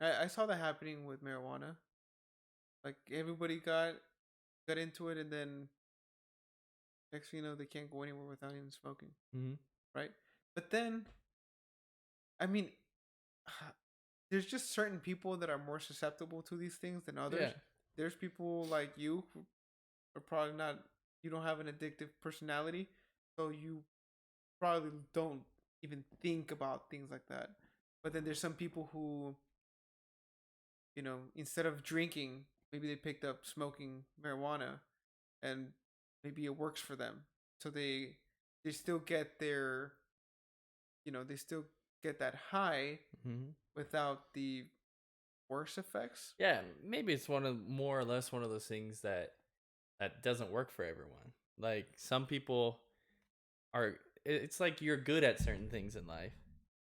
I saw that happening with marijuana. Like everybody got into it, and then next thing you know, they can't go anywhere without even smoking, Hmm. right? But then, I mean, there's just certain people that are more susceptible to these things than others. Yeah, There's people like you who are probably not. You don't have an addictive personality, so you probably don't even think about things like that. But then there's some people who, instead of drinking, maybe they picked up smoking marijuana, and maybe it works for them, so they still get their, they still get that high Hmm. without the worse effects. Yeah, maybe it's one of more or less one of those things that doesn't work for everyone. Like some people are, it's like you're good at certain things in life.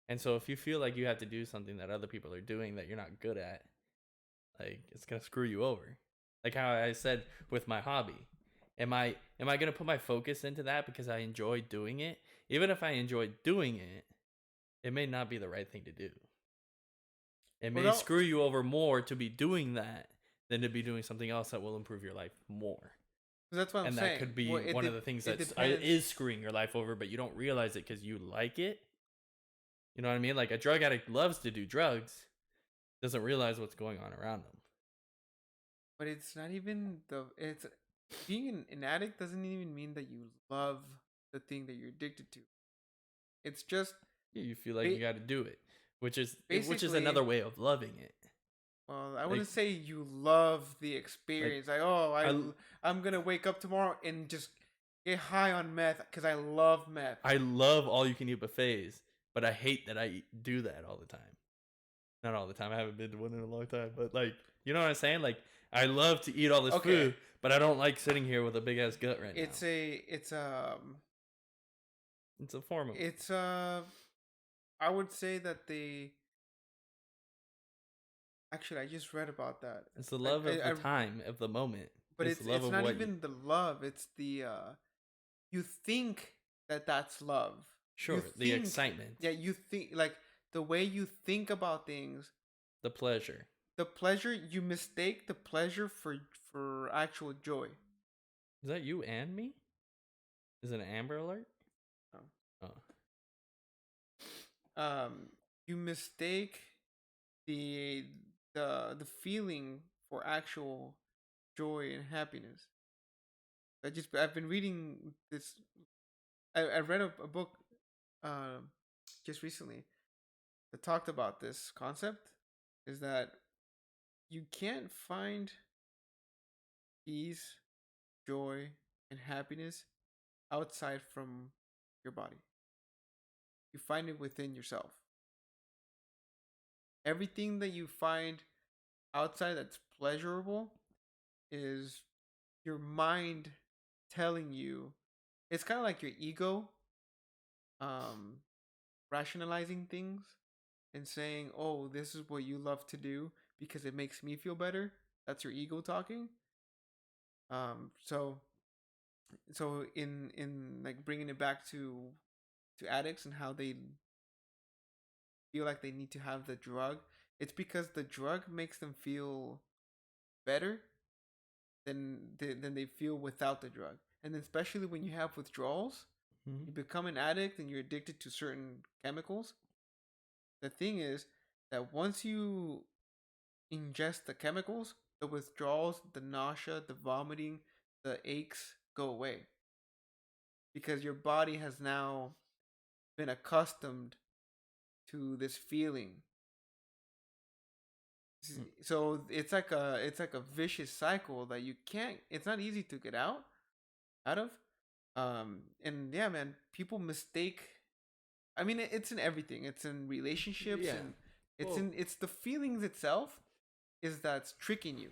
And so if you feel like you have to do something that other people are doing that you're not good at, like it's going to screw you over. Like how I said with my hobby. Am I going to put my focus into that because I enjoy doing it? Even if I enjoy doing it, it may not be the right thing to do. It Well, may no, screw you over more to be doing that than to be doing something else that will improve your life more. that's what I'm And that saying. could be Well, one of the things it that depends. is screwing your life over, but you don't realize it because you like it. You know what I mean? Like a drug addict loves to do drugs, doesn't realize what's going on around them. But it's not even the it's being an addict doesn't even mean that you love the thing that you're addicted to. It's just You feel like you ba- got to do it, which is basically, another way of loving it. well, I Like wouldn't say you love the like experience. Like, oh, I I'm gonna wake up tomorrow and just get high on meth because I love meth. I love all you can eat buffets, but I hate that do that all the time. Not all the time. I haven't been to one in a long time, but like, you know what I'm saying? Like, I love to eat all this Okay, food, but I don't like sitting here with a big ass gut right now. It's a form of it's I would say that they actually I just read about that. it's the love of the I time of the moment. but It's the love it's of not what you even the love. It's the you think that that's love. You sure the think, excitement, yeah, you think like the way you think about things, the pleasure. the pleasure, you mistake the pleasure for actual joy. Is that you and me? Is it an Amber Alert? Oh. Oh, You mistake the the feeling for actual joy and happiness. I've been reading this. I read a book um just recently that talked about this concept. Is that you can't find peace, joy, and happiness outside from your body. You find it within yourself. Everything that you find outside that's pleasurable is your mind telling you. It's kind of like your ego um rationalizing things and saying, "Oh, this is what you love to do because it makes me feel better." That's your ego talking. So in like bringing it back to addicts and how they feel like they need to have the drug, it's because the drug makes them feel better than they feel without the drug. And especially when you have withdrawals, mm-hmm. you become an addict and you're addicted to certain chemicals. The thing is that once you ingest the chemicals, the withdrawals, the nausea, the vomiting, the aches go away because your body has now been accustomed to this feeling. So it's like a vicious cycle that you can't. It's not easy to get out of. And yeah, man, people mistake. I mean, it's in everything. It's in relationships, Yeah. and Well, it's the feelings itself is that's tricking you.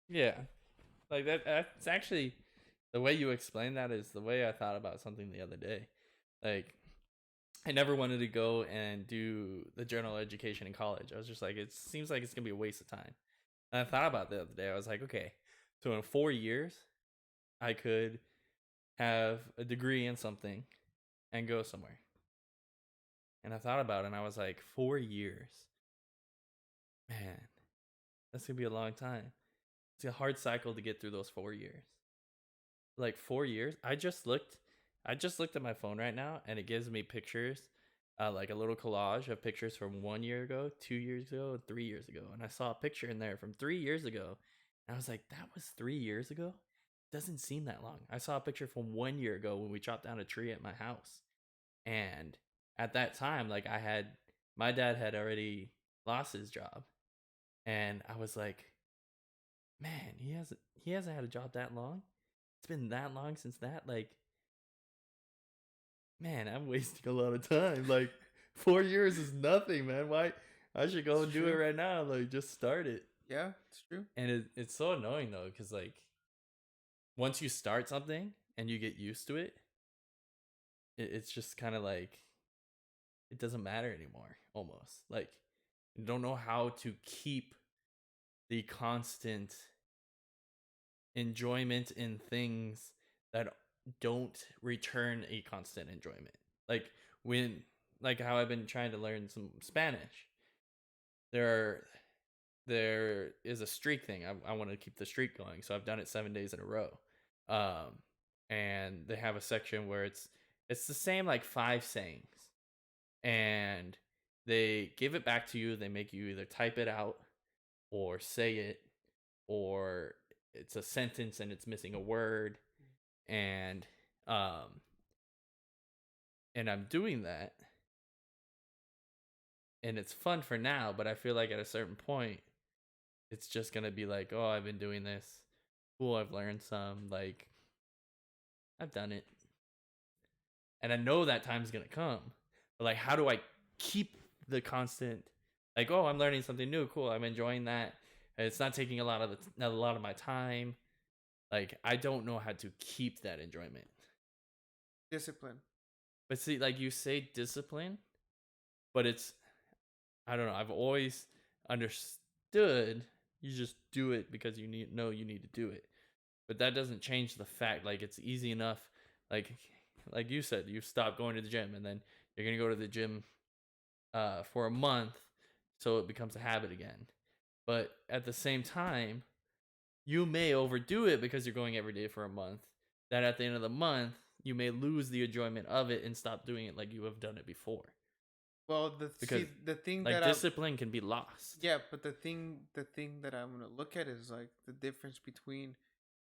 yeah. Like that's actually the way you explain that is the way I thought about something the other day. Like I never wanted to go and do the general education in college. I was just like, it seems like it's gonna be a waste of time. And I thought about it the other day. I was like, okay, so in 4 years, I could have a degree in something and go somewhere. And I thought about it and I was like, 4 years. Man, that's gonna be a long time. It's a hard cycle to get through those 4 years. Like 4 years. I just looked at my phone right now and it gives me pictures, like a little collage of pictures from 1 year ago, 2 years ago, and 3 years ago. And I saw a picture in there from 3 years ago. And I was like, that was 3 years ago? Doesn't seem that long. I saw a picture from 1 year ago when we chopped down a tree at my house. And at that time, like my dad had already lost his job. And I was like, man, he hasn't had a job that long. it's been that long since that. Like, man, I'm wasting a lot of time. Like, 4 years is nothing, man. Why? I should go It's and do it true. right now. Like, just start it. Yeah, it's true. And it's so annoying though, because like once you start something and you get used to it, it's just kind of like it doesn't matter anymore. Almost like you don't know how to keep the constant enjoyment in things that don't return a constant enjoyment. Like when, like how I've been trying to learn some Spanish. There are there is a streak thing. I want to keep the streak going, so I've done it 7 days in a row. Um, and they have a section where it's the same like five sayings, and they give it back to you. They make you either type it out or say it, or it's a sentence and it's missing a word, and um, and I'm doing that, and it's fun for now. But I feel like at a certain point, it's just gonna be like, oh, I've been doing this. Cool, I've learned some. Like, I've done it. And I know that time's gonna come. But like, how do I keep the constant like, oh, I'm learning something new, cool, I'm enjoying that. And it's not taking a lot of my time. Like, I don't know how to keep that enjoyment. Discipline. But see, like you say discipline, but it's I don't know, I've always understood you just do it because you need to do it. But that doesn't change the fact like it's easy enough like like you said you stop going to the gym and then you're going to go to the gym for a month so it becomes a habit again. But at the same time, you may overdo it because you're going every day for a month. That at the end of the month, you may lose the enjoyment of it and stop doing it like you have done it before. Well, Because the thing like that I'm discipline can be lost. yeah, but the thing that I'm gonna look at is like the difference between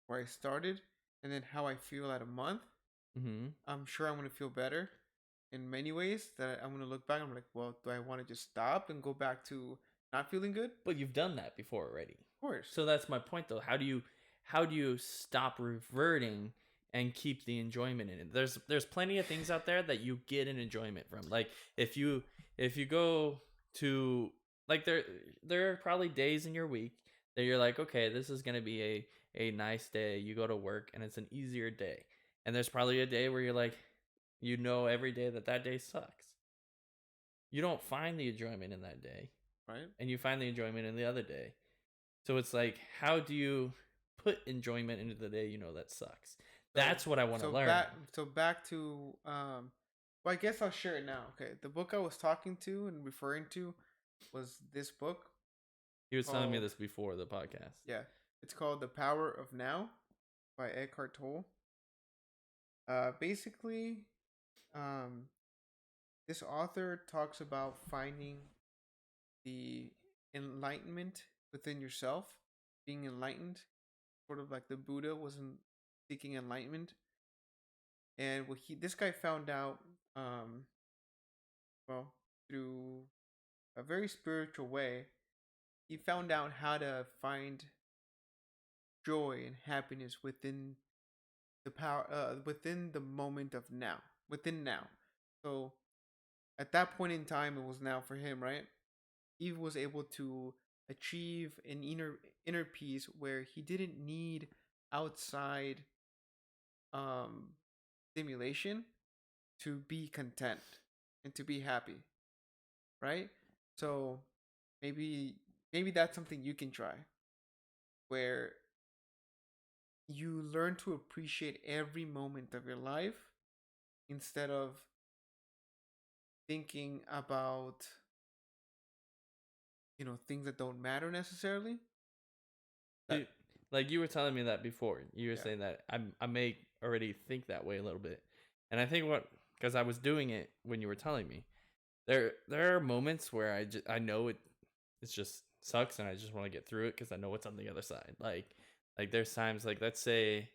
where I started and then how I feel at a month. Mhm. I'm sure I'm gonna feel better in many ways. That I'm gonna look back. And I'm like, well, do I want to just stop and go back to not feeling good? But you've done that before already. Of course. So that's my point though. How do you stop reverting and keep the enjoyment in it? There's plenty of things out there that you get an enjoyment from. Like if you go to like there are probably days in your week that you're like, okay, this is gonna be a nice day. You go to work and it's an easier day. And there's probably a day where you're like, every day that day sucks. You don't find the enjoyment in that day, Right. and you find the enjoyment in the other day. So it's like, how do you put enjoyment into the day that sucks? So That's what I want to so learn. back to well, I guess I'll share it now. Okay, the book I was talking to and referring to was this book He was telling me called this before the podcast. yeah, it's called The Power of Now by Eckhart Tolle. Basically, um, this author talks about finding the enlightenment within yourself, being enlightened, sort of like the Buddha wasn't seeking enlightenment. And what this guy found out, um, well, through a very spiritual way, he found out how to find joy and happiness within the power, within the moment of now, within now. So at that point in time, it was now for him, right? He was able to achieve an inner peace where he didn't need outside um stimulation to be content and to be happy, right? So maybe maybe that's something you can try where you learn to appreciate every moment of your life instead of thinking about things that don't matter necessarily. That See, like you were telling me that before. You were yeah. saying that I may already think that way a little bit. And I think because I was doing it when you were telling me. There are moments where I know it's just sucks and I just want to get through it because I know what's on the other side. Like there's times like let's say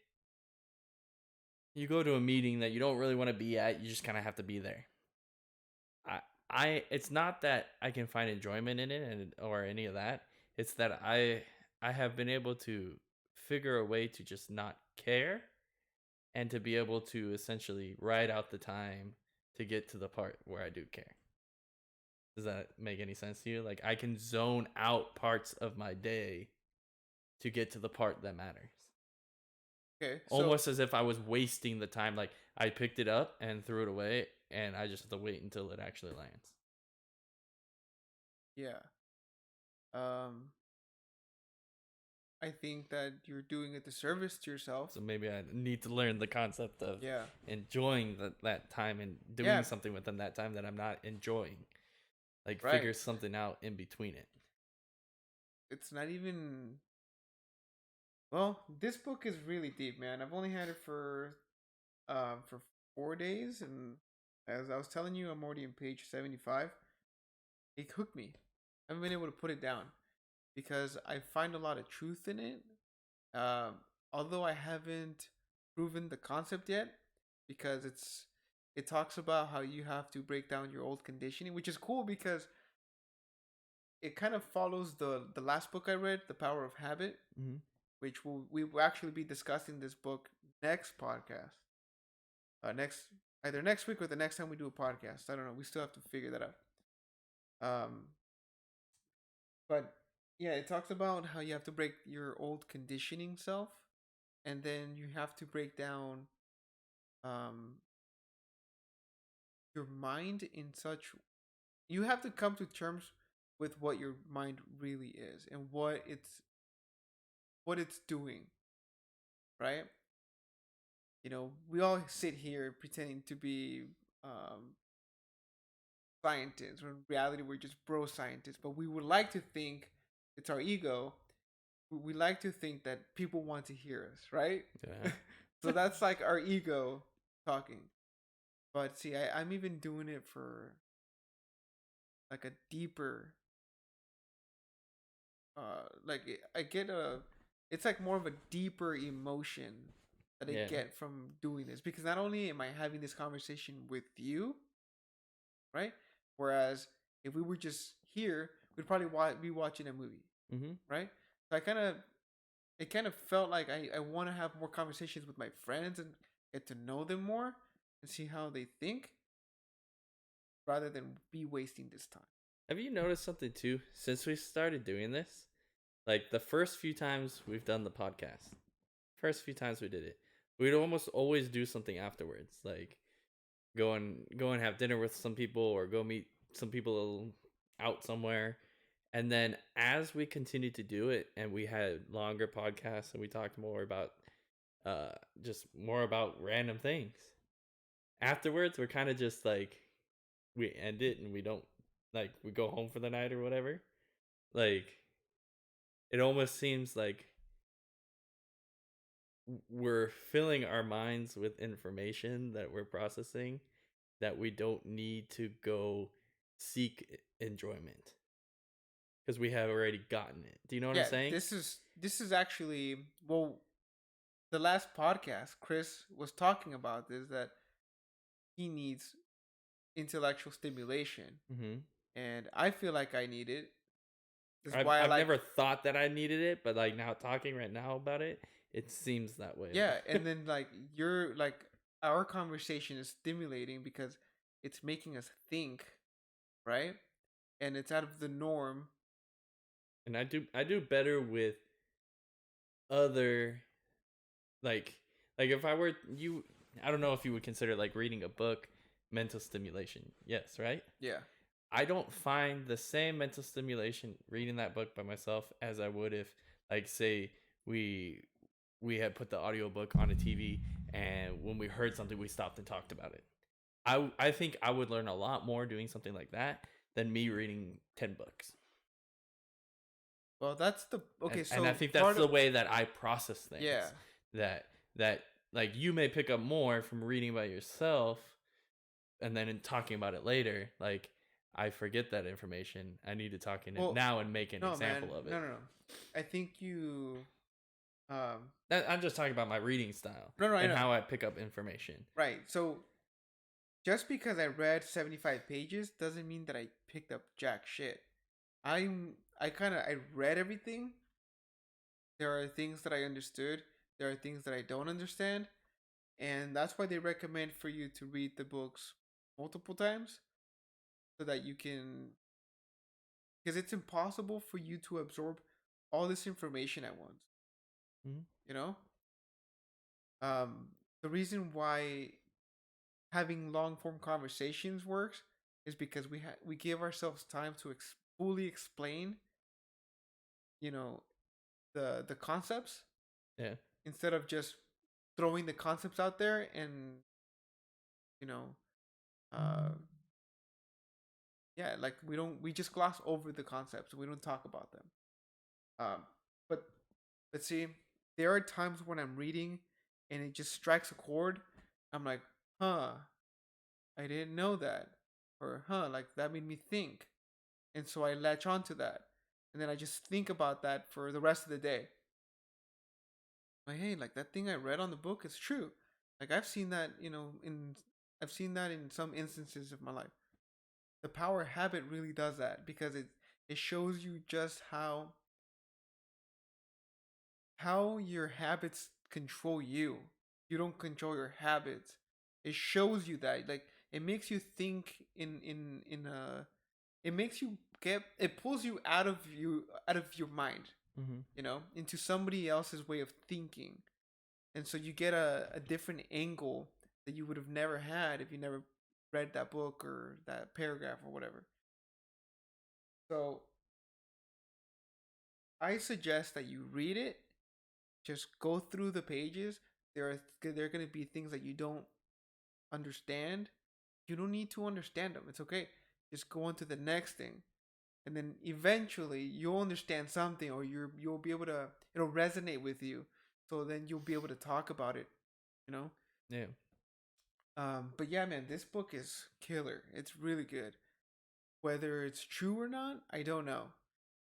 you go to a meeting that you don't really want to be at, you just kind of have to be there. I it's not that I can find enjoyment in it or any of that. It's that I have been able to figure a way to just not care and to be able to essentially ride out the time to get to the part where I do care. Does that make any sense to you? Like I can zone out parts of my day to get to the part that matters. Okay, so Almost as if I was wasting the time. Like I picked it up and threw it away, and I just have to wait until it actually lands. yeah, um, I think that you're doing a disservice to yourself. So maybe I need to learn the concept of Yeah, enjoying that time and doing yeah, something within that time that I'm not enjoying. Like right. figure something out in between it. It's not even. Well, this book is really deep, man. I've only had it for 4 days, and as I was telling you, I'm already on page 75. It hooked me. I haven't been able to put it down because I find a lot of truth in it. Um, Although I haven't proven the concept yet, because it talks about how you have to break down your old conditioning, which is cool because it kind of follows the last book I read, The Power of Habit, Mm-hmm. which we will actually be discussing this book next podcast. Next Either next week or the next time we do a podcast. I don't know. We still have to figure that out. Um, but yeah, it talks about how you have to break your old conditioning self, and then you have to break down um your mind in such. You have to come to terms with what your mind really is and what it's doing, right? We all sit here pretending to be um, scientists, when in reality we're just bro scientists. But we would like to think it's our ego. We like to think that people want to hear us, right? Yeah. So that's like our ego talking. But see, I'm even doing it for like a deeper, like I get a, it's like more of a deeper emotion that I Yeah. get from doing this, because not only am I having this conversation with you, right? Whereas if we were just here, we'd probably be watching a movie, Mm-hmm. right? So it kind of felt like I want to have more conversations with my friends and get to know them more and see how they think, rather than be wasting this time. Have you noticed something too since we started doing this? Like the first few times we've done the podcast, first few times we did it, we'd almost always do something afterwards, like go and have dinner with some people or go meet some people out somewhere. And then as we continued to do it and we had longer podcasts and we talked more about uh just more about random things. Afterwards, we're kind of just like we end it and we don't like we go home for the night or whatever. Like it almost seems like we're filling our minds with information that we're processing that we don't need to go seek enjoyment because we have already gotten it. Do you know what I'm Yeah, saying? this is actually, well, the last podcast Chris was talking about this, that he needs intellectual stimulation, Mm-hmm. and I feel like I need it. This is I've why I I've like. never thought that I needed it, but like now talking right now about it, it seems that way. Yeah, and then like you're like, our conversation is stimulating because it's making us think, right? And it's out of the norm. And I do better with other like if I were you, I don't know if you would consider like reading a book mental stimulation. Yes, right? Yeah. I don't find the same mental stimulation reading that book by myself as I would if like say we we had put the audiobook on a TV and when we heard something we stopped and talked about it. I think I would learn a lot more doing something like that than me reading 10 books. Well, that's the okay. And I So think that's part the of, way that I process things. yeah. That like you may pick up more from reading by yourself and then in talking about it later. Like I forget that information. I need to talk in it Well, now and make an no, man, example of no, it. no, no. I think you, I'm just talking about my reading style no, no, I and know, how I pick up information. right? So just because I read 75 pages doesn't mean that I picked up jack shit. I read everything. There are things that I understood. There are things that I don't understand. And that's why they recommend for you to read the books multiple times so that you can, because it's impossible for you to absorb all this information at once. Mm-hmm. You know, um, the reason why having long form conversations works is because we give ourselves time to fully explain, you know, the concepts Yeah. instead of just throwing the concepts out there and you know, uh, yeah, like we just gloss over the concepts. We don't talk about them. Um, but see, there are times when I'm reading and it just strikes a chord. I'm like, huh, I didn't know that, or huh, like that made me think, and so I latch onto that, and then I just think about that for the rest of the day. Like, hey, like that thing I read on the book is true. Like I've seen that, I've seen that in some instances of my life. The power habit really does that because it shows you just how your habits control you. You don't control your habits. It shows you that, like, it makes you think in a, it makes you get, it pulls you out of your mind, Mm-hmm. into somebody else's way of thinking, and so you get a different angle that you would have never had if you never read that book or that paragraph or whatever. So I suggest that you read it. Just go through the pages. There are going to be things that you don't understand. You don't need to understand them. It's okay. Just go on to the next thing, and then eventually you'll understand something, or you'll be able to. It'll resonate with you. So then you'll be able to talk about it. You know. Yeah. But yeah, man, this book is killer. It's really good. Whether it's true or not, I don't know.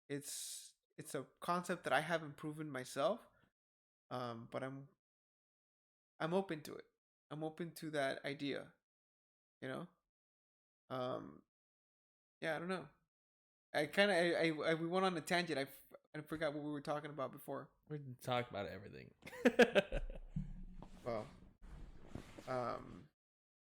It's a concept that I haven't proven myself. But I'm open to it. I'm open to that idea. You know. Um, yeah, I don't know. I kind of we went on a tangent. I forgot what we were talking about before. We talk about everything. Well, um,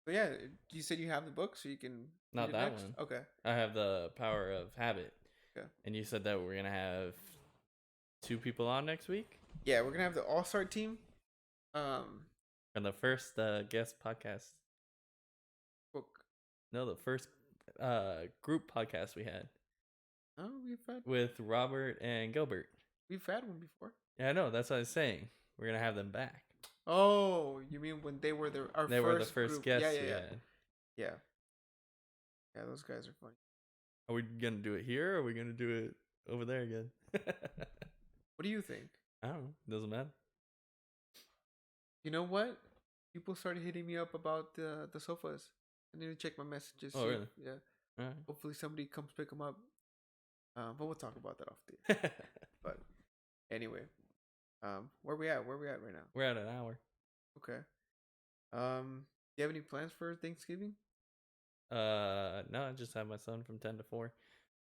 but yeah, you said you have the book, so you can read Not it that next. one. Okay. I have the power of habit. Okay. And you said that we're gonna have 2 people on next week, Yeah, we're gonna have the All Star team. and the first guest podcast. Book. No, the first group podcast we had Oh, with Robert and Gilbert. we've had one before. Yeah, I know. That's what I was saying. We're gonna have them back. Oh, you mean when they were our They first were the first group? guests Yeah, yeah, we yeah, had. yeah. Yeah, those guys are funny. Are we gonna do it here, or are we gonna do it over there again? What do you think? I don't know. Doesn't matter. You know what? People started hitting me up about the sofas. I need to check my messages. Oh, really? Yeah. All right. Hopefully somebody comes pick them up. But we'll talk about that off the. But anyway, where we at? Where we at right now? We're at an hour. Okay. Do you have any plans for Thanksgiving? No, I just have my son from 10 to 4,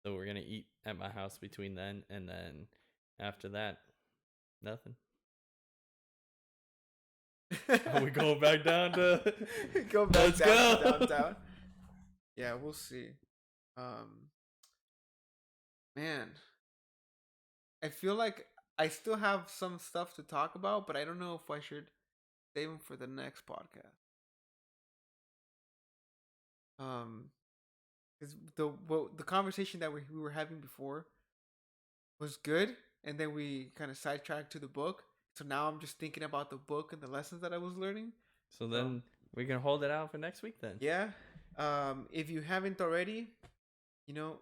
so we're gonna eat at my house between then and then. After that, nothing. Are we going back down to? Go back Let's down to go. downtown. Yeah, we'll see. Man, I feel like I still have some stuff to talk about, but I don't know if I should save them for the next podcast. Because the conversation that we were having before was good, and then we kind of sidetracked to the book. So now I'm just thinking about the book and the lessons that I was learning. So then we can hold it out for next week then. Yeah. If you haven't already, you know,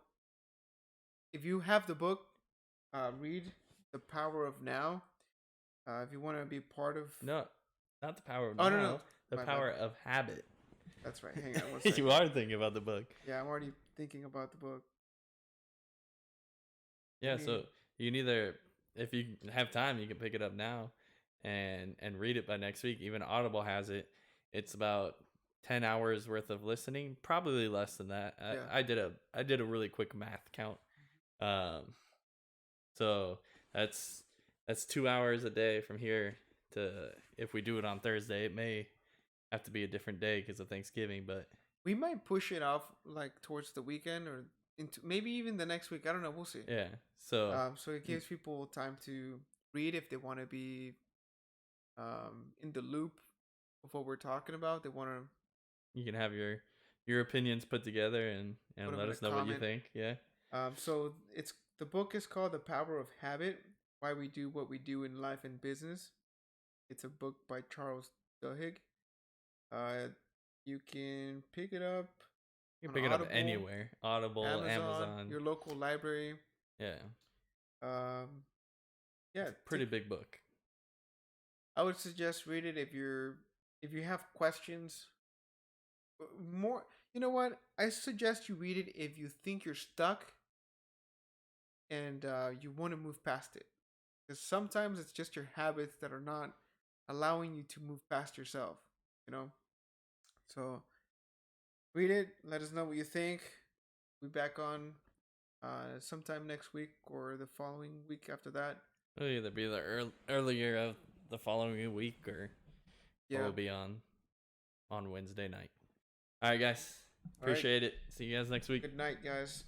if you have the book, read The Power of Now. If you want to be part of. No, not the power of Oh, now. no. The power of habit. That's right. Hang on one second. You are thinking about the book. Yeah, I'm already thinking about the book. Yeah, so you can either, if you have time, you can pick it up now and read it by next week. Even Audible has it. It's about 10 hours worth of listening, probably less than that. I did a really quick math count. So that's 2 hours a day from here to, if we do it on Thursday, it may have to be a different day because of Thanksgiving. But We might push it off like towards the weekend or into maybe even the next week. I don't know. We'll see. yeah, so So it gives people time to read if they want to be in the loop of what we're talking about. They want to you can have your opinions put together put and them let in a us know what you comment. think. Yeah. So it's the book is called The Power of Habit: Why We Do What We Do in Life and Business. It's a book by Charles Duhigg. Uh, you can pick it up You can on pick it up Audible, anywhere. Audible, Amazon, Amazon. your local library. Yeah. Um, yeah, It's a pretty big book. I would suggest read it if you have questions. More, you know what? I suggest you read it if you think you're stuck and you want to move past it. Because sometimes it's just your habits that are not allowing you to move past yourself. You know. So read it. Let us know what you think. We'll be back on sometime next week or the following week after that. It'll either be the earlier of the following week or Yeah. we'll be on Wednesday night. All right, guys. All right. Appreciate it. See you guys next week. Good night, guys.